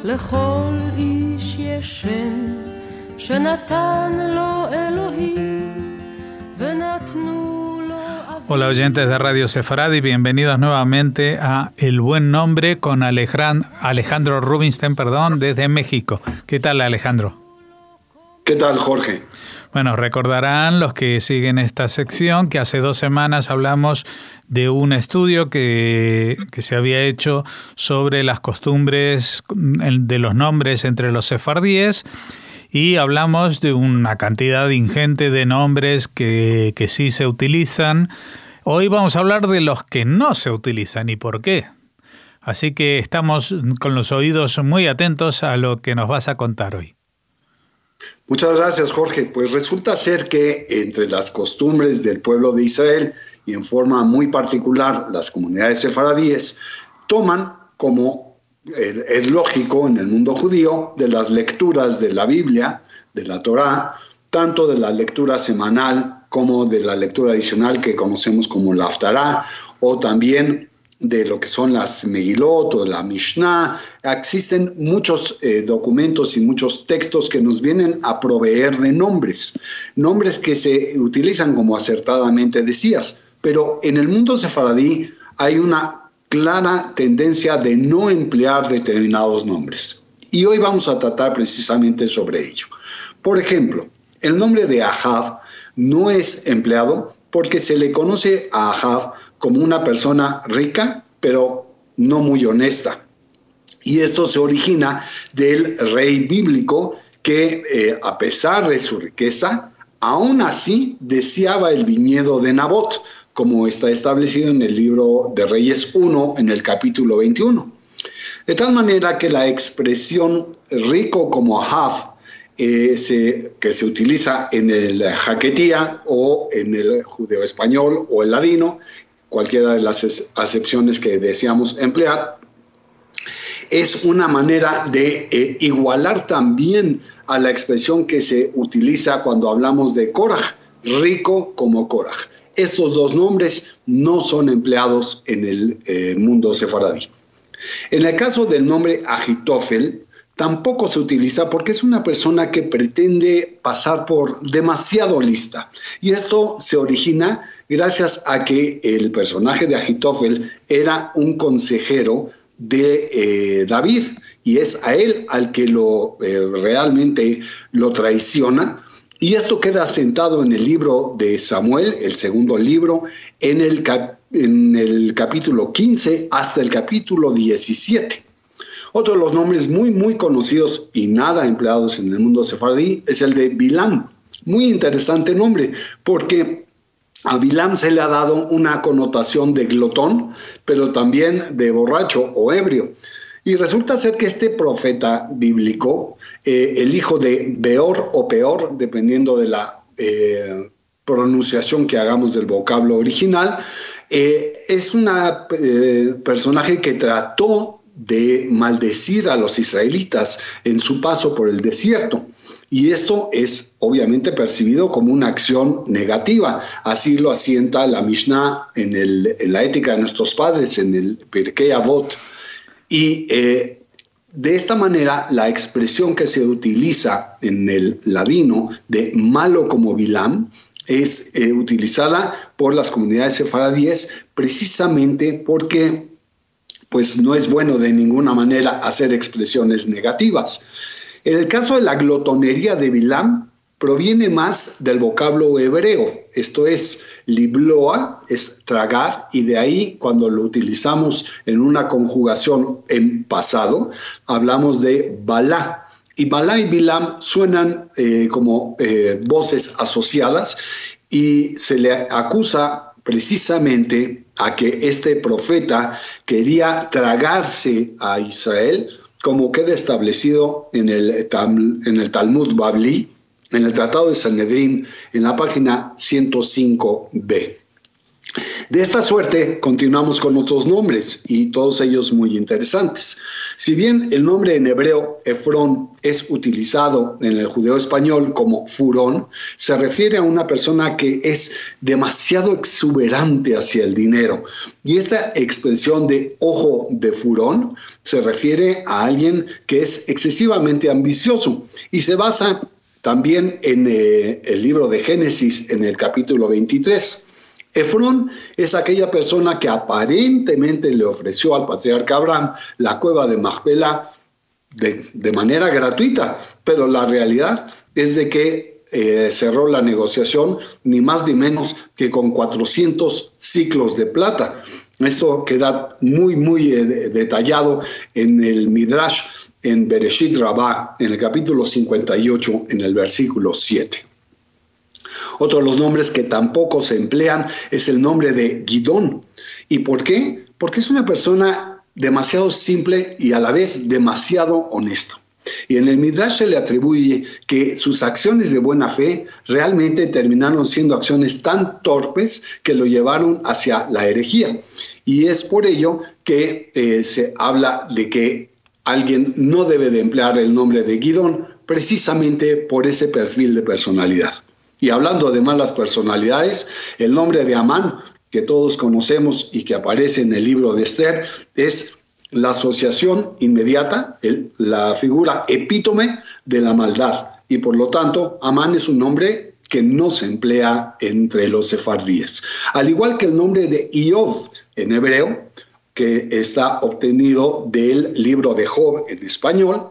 לכל איש יש שם שנתן לו אלוהים ונתנו לו. Hola oyentes de Radio Sefaradi, bienvenidos nuevamente a El Buen Nombre con Alejandro Rubinstein, desde México. ¿Qué tal, Alejandro? ¿Qué tal, Jorge? Bueno, recordarán los que siguen esta sección que hace 2 semanas hablamos de un estudio que se había hecho sobre las costumbres de los nombres entre los sefardíes y hablamos de una cantidad ingente de nombres que sí se utilizan. Hoy vamos a hablar de los que no se utilizan y por qué. Así que estamos con los oídos muy atentos a lo que nos vas a contar hoy. Muchas gracias, Jorge. Pues resulta ser que entre las costumbres del pueblo de Israel y en forma muy particular las comunidades sefaradíes toman, como es lógico en el mundo judío, de las lecturas de la Biblia, de la Torá, tanto de la lectura semanal como de la lectura adicional que conocemos como la Haftará, o también de lo que son las Megilot o la Mishnah. Existen muchos documentos y muchos textos que nos vienen a proveer de nombres que se utilizan como acertadamente decías, pero en el mundo sefaradí hay una clara tendencia de no emplear determinados nombres. Y hoy vamos a tratar precisamente sobre ello. Por ejemplo, el nombre de Ahab no es empleado porque se le conoce a Ahab como una persona rica, pero no muy honesta. Y esto se origina del rey bíblico que, a pesar de su riqueza, aún así deseaba el viñedo de Nabot, como está establecido en el libro de Reyes 1, en el capítulo 21. De tal manera que la expresión rico como Ahab, que se utiliza en el jaquetía o en el judeo español o el ladino, cualquiera de las acepciones que deseamos emplear, es una manera de igualar también a la expresión que se utiliza cuando hablamos de Korah, rico como Korah. Estos dos nombres no son empleados en el mundo sefaradí. En el caso del nombre Ahitofel, tampoco se utiliza porque es una persona que pretende pasar por demasiado lista. Y esto se origina gracias a que el personaje de Ahitofel era un consejero de David, y es a él al que realmente lo traiciona. Y esto queda asentado en el libro de Samuel, el segundo libro, en el capítulo 15 hasta el capítulo 17. Otro de los nombres muy, muy conocidos y nada empleados en el mundo sefaradí es el de Bilam. Muy interesante nombre, porque a Bilam se le ha dado una connotación de glotón, pero también de borracho o ebrio. Y resulta ser que este profeta bíblico, el hijo de Beor o Peor, dependiendo de la pronunciación que hagamos del vocablo original, es un personaje que trató de maldecir a los israelitas en su paso por el desierto. Y esto es obviamente percibido como una acción negativa. Así lo asienta la Mishnah en la ética de nuestros padres, en el Pirkei Avot. Y de esta manera, la expresión que se utiliza en el ladino de malo como Bilam es utilizada por las comunidades sefaradíes precisamente porque pues no es bueno de ninguna manera hacer expresiones negativas. En el caso de la glotonería de Bilam, proviene más del vocablo hebreo, esto es, libloa, es tragar, y de ahí cuando lo utilizamos en una conjugación en pasado, hablamos de balá. Y balá y Bilam suenan como voces asociadas, y se le acusa precisamente a que este profeta quería tragarse a Israel, como queda establecido en el Talmud Babli, en el Tratado de Sanedrín, en la página 105b. De esta suerte, continuamos con otros nombres, y todos ellos muy interesantes. Si bien el nombre en hebreo, Efrón, es utilizado en el judeo español como furón, se refiere a una persona que es demasiado exuberante hacia el dinero. Y esta expresión de ojo de furón se refiere a alguien que es excesivamente ambicioso, y se basa también en el libro de Génesis, en el capítulo 23. Efrón es aquella persona que aparentemente le ofreció al patriarca Abraham la cueva de Macpela de manera gratuita, pero la realidad es de que cerró la negociación ni más ni menos que con 400 siclos de plata. Esto queda muy detallado en el Midrash, en Bereshit Rabbah, en el capítulo 58, en el versículo 7. Otro de los nombres que tampoco se emplean es el nombre de Gidón. ¿Y por qué? Porque es una persona demasiado simple y a la vez demasiado honesta. Y en el Midrash se le atribuye que sus acciones de buena fe realmente terminaron siendo acciones tan torpes que lo llevaron hacia la herejía. Y es por ello que se habla de que alguien no debe de emplear el nombre de Gidón precisamente por ese perfil de personalidad. Y hablando de malas personalidades, el nombre de Amán, que todos conocemos y que aparece en el libro de Esther, es la asociación inmediata, la figura epítome de la maldad. Y por lo tanto, Amán es un nombre que no se emplea entre los sefardíes. Al igual que el nombre de Iov en hebreo, que está obtenido del libro de Job en español,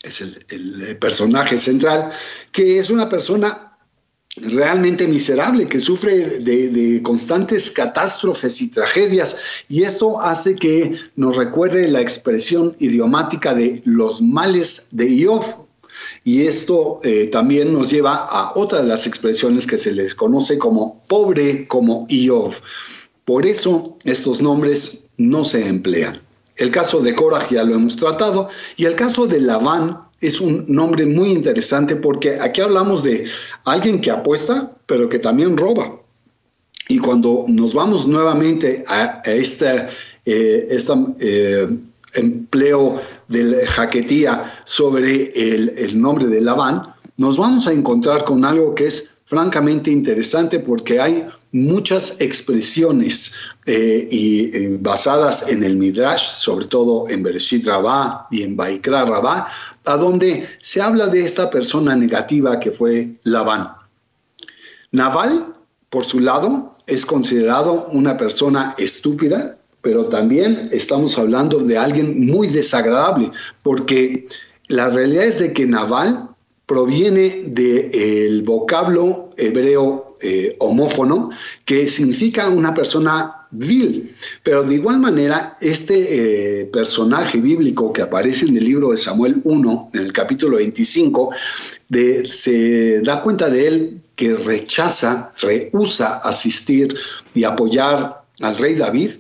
es el personaje central, que es una persona realmente miserable, que sufre de constantes catástrofes y tragedias, y esto hace que nos recuerde la expresión idiomática de los males de Iov, y esto también nos lleva a otra de las expresiones que se les conoce como pobre como Iov. Por eso estos nombres no se emplean. El caso de Korah ya lo hemos tratado, y el caso de Labán es un nombre muy interesante porque aquí hablamos de alguien que apuesta, pero que también roba. Y cuando nos vamos nuevamente a este empleo del jaquetía sobre el nombre de Labán, nos vamos a encontrar con algo que es francamente interesante porque hay muchas expresiones basadas en el Midrash, sobre todo en Bereshit Rabbah y en Vaikra Rabbah, a donde se habla de esta persona negativa que fue Labán. Nabal, por su lado, es considerado una persona estúpida, pero también estamos hablando de alguien muy desagradable, porque la realidad es de que Nabal proviene del vocablo hebreo homófono, que significa una persona vil. Pero de igual manera, este personaje bíblico que aparece en el libro de Samuel 1, en el capítulo 25, se da cuenta de él que rehúsa asistir y apoyar al rey David,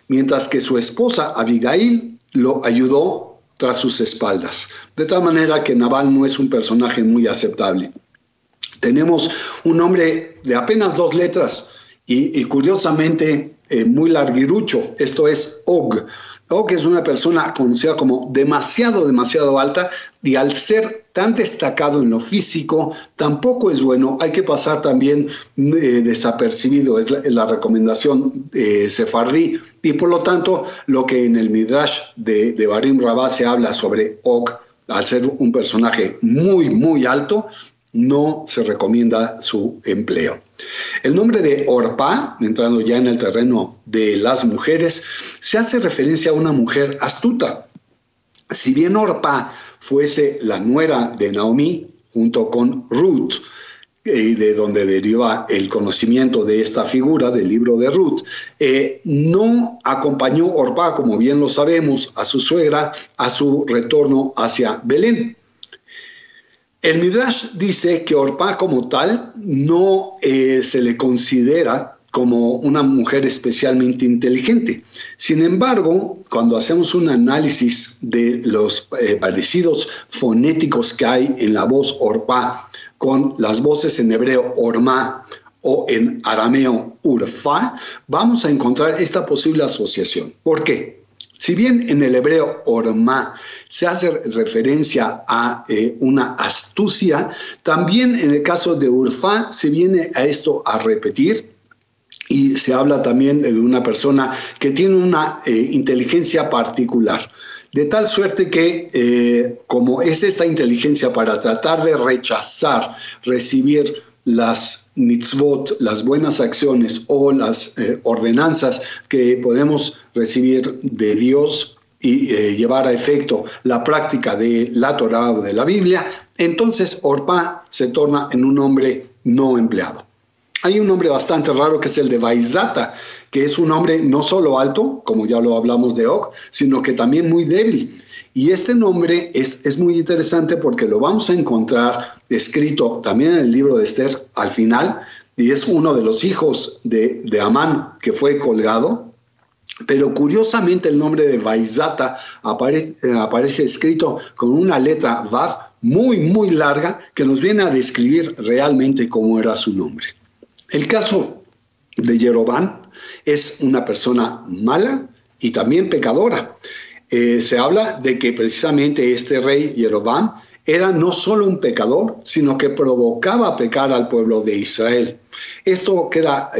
mientras que su esposa Abigail lo ayudó tras sus espaldas. De tal manera que Nabal no es un personaje muy aceptable. Tenemos un nombre de apenas 2 letras y curiosamente muy larguirucho. Esto es Og. Og es una persona conocida como demasiado alta, y al ser tan destacado en lo físico tampoco es bueno. Hay que pasar también desapercibido, es la recomendación sefardí, y por lo tanto lo que en el Midrash de Barim Rabbah se habla sobre Og, al ser un personaje muy alto, no se recomienda su empleo. El nombre de Orpá, entrando ya en el terreno de las mujeres, se hace referencia a una mujer astuta. Si bien Orpá fuese la nuera de Naomi junto con Ruth, de donde deriva el conocimiento de esta figura del libro de Ruth, no acompañó Orpá, como bien lo sabemos, a su suegra a su retorno hacia Belén. El Midrash dice que Orpá como tal no se le considera como una mujer especialmente inteligente. Sin embargo, cuando hacemos un análisis de los parecidos fonéticos que hay en la voz Orpá con las voces en hebreo Ormá o en arameo Urfa, vamos a encontrar esta posible asociación. ¿Por qué? Si bien en el hebreo Orma se hace referencia a una astucia, también en el caso de Urfa se viene a esto a repetir y se habla también de una persona que tiene una inteligencia particular. De tal suerte que, como es esta inteligencia para tratar de rechazar, recibir las mitzvot, las buenas acciones o las ordenanzas que podemos recibir de Dios y llevar a efecto la práctica de la Torá o de la Biblia, entonces Orpa se torna en un nombre no empleado. Hay un nombre bastante raro que es el de Vaizata, que es un nombre no solo alto, como ya lo hablamos de Og, sino que también muy débil. Y este nombre es muy interesante porque lo vamos a encontrar escrito también en el libro de Esther al final, y es uno de los hijos de Amán que fue colgado. Pero curiosamente el nombre de Vaizata aparece escrito con una letra Vav muy, muy larga que nos viene a describir realmente cómo era su nombre. El caso de Jeroboam es una persona mala y también pecadora. Se habla de que precisamente este rey Jeroboam era no solo un pecador, sino que provocaba pecar al pueblo de Israel. Esto queda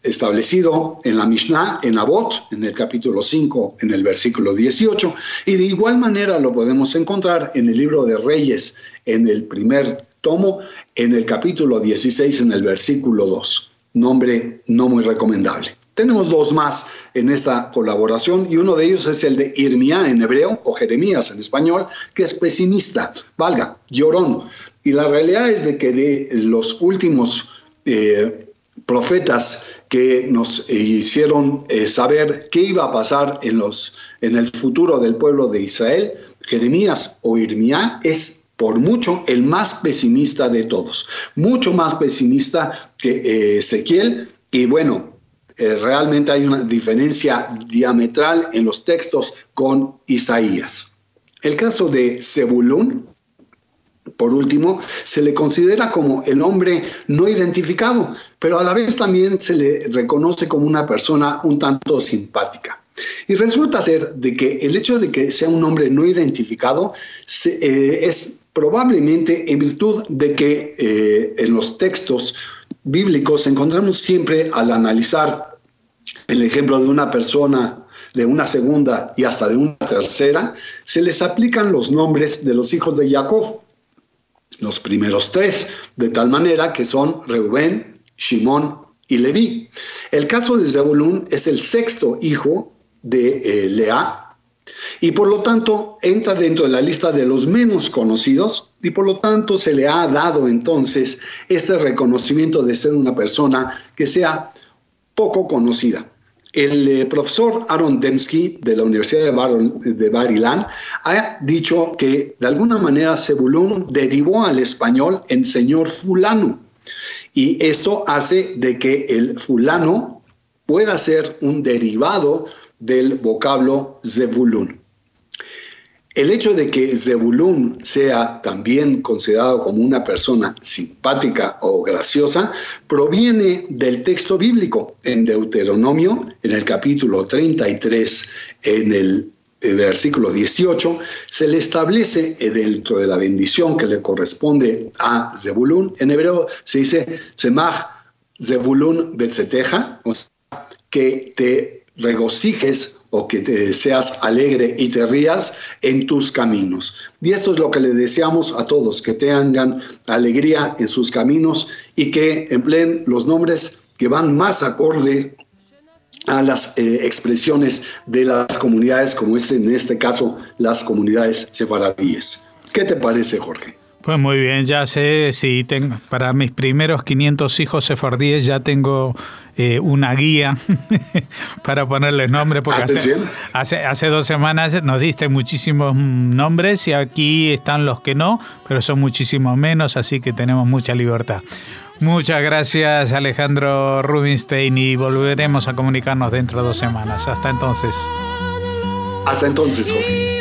establecido en la Mishnah, en Avot, en el capítulo 5, en el versículo 18, y de igual manera lo podemos encontrar en el libro de Reyes, en el primer tomo, en el capítulo 16, en el versículo 2. Nombre no muy recomendable. Tenemos dos más en esta colaboración y uno de ellos es el de Irmía en hebreo o Jeremías en español, que es pesimista, valga, llorón. Y la realidad es de que de los últimos profetas que nos hicieron saber qué iba a pasar en el futuro del pueblo de Israel, Jeremías o Irmía es por mucho el más pesimista de todos, mucho más pesimista que Ezequiel. Y bueno, realmente hay una diferencia diametral en los textos con Isaías. El caso de Zebulún, por último, se le considera como el hombre no identificado, pero a la vez también se le reconoce como una persona un tanto simpática. Y resulta ser de que el hecho de que sea un hombre no identificado es probablemente en virtud de que en los textos bíblicos encontramos siempre, al analizar el ejemplo de una persona, de una segunda y hasta de una tercera, se les aplican los nombres de los hijos de Jacob, los primeros tres, de tal manera que son Reubén, Shimón y Leví. El caso de Zebulún es el sexto hijo de Lea, y por lo tanto entra dentro de la lista de los menos conocidos, y por lo tanto se le ha dado entonces este reconocimiento de ser una persona que sea poco conocida. El profesor Aaron Dembski de la Universidad de Bar Ilan ha dicho que de alguna manera Zebulún derivó al español en señor fulano, y esto hace de que el fulano pueda ser un derivado del vocablo Zebulún. El hecho de que Zebulún sea también considerado como una persona simpática o graciosa proviene del texto bíblico. En Deuteronomio, en el capítulo 33, en el versículo 18, se le establece dentro de la bendición que le corresponde a Zebulún. En hebreo se dice Tzemach Zebulún Betzeteja, o sea, que te regocijes o que te seas alegre y te rías en tus caminos. Y esto es lo que le deseamos a todos, que tengan alegría en sus caminos y que empleen los nombres que van más acorde a las expresiones de las comunidades, como es en este caso las comunidades sefaradíes. ¿Qué te parece, Jorge? Pues muy bien, ya sé, sí, para mis primeros 500 hijos sefardíes ya tengo una guía para ponerles nombre, porque hace 2 semanas nos diste muchísimos nombres y aquí están los que no, pero son muchísimos menos, así que tenemos mucha libertad. Muchas gracias, Alejandro Rubinstein, y volveremos a comunicarnos dentro de 2 semanas. Hasta entonces. Hasta entonces, Jorge.